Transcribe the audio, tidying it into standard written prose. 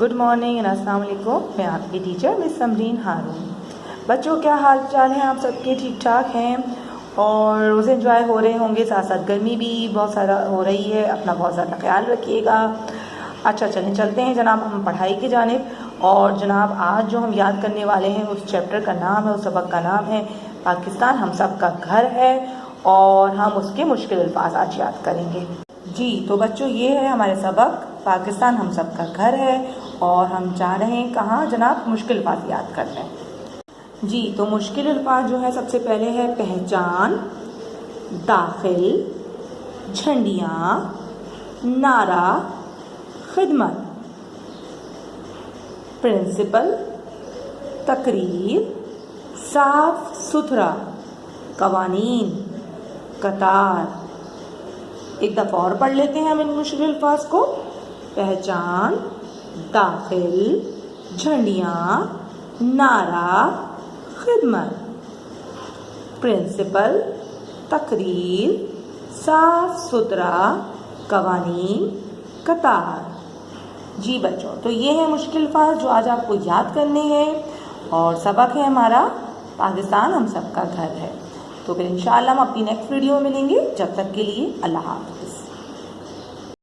Good morning and अस्सलाम वालेकुम। मैं आपकी टीचर मिस समरीन हारून। बच्चों, क्या हाल चाल हैं? आप सबके ठीक ठाक हैं और रोज़े एंजॉय हो रहे होंगे। साथ साथ गर्मी भी बहुत सारा हो रही है, अपना बहुत ज़्यादा ख्याल रखिएगा। अच्छा, चलते हैं जनाब हम पढ़ाई की जानिब। और जनाब आज जो हम याद करने वाले हैं उस चैप्टर का नाम है, उस सबक का नाम है पाकिस्तान हम सब का घर है, और हम उसके मुश्किल अल्फाज आज याद करेंगे। जी तो बच्चों, ये है हमारे सबक पाकिस्तान हम सब का घर है, और हम जा रहे हैं कहाँ जनाब? मुश्किल अल्फाज याद करने। जी तो मुश्किल अल्फाज जो है, सबसे पहले है पहचान, दाखिल, झंडियाँ, नारा, खिदमत, प्रिंसिपल, तकरीर, साफ सुथरा, कवानीन, कतार। एक दफ़ा और पढ़ लेते हैं हम इन मुश्किल अल्फाज को। पहचान, दाखिल, झंडियाँ, नारा, खिदमत, प्रिंसिपल, तकरीर, साफ सुथरा, कवानीन, कतार। जी बच्चों, तो ये है मुश्किल अल्फाज जो आज आपको याद करने हैं, और सबक है हमारा पाकिस्तान हम सब का घर है। तो फिर इंशाअल्लाह हम अपनी नेक्स्ट वीडियो में मिलेंगे। जब तक के लिए अल्लाह हाफ़िज़।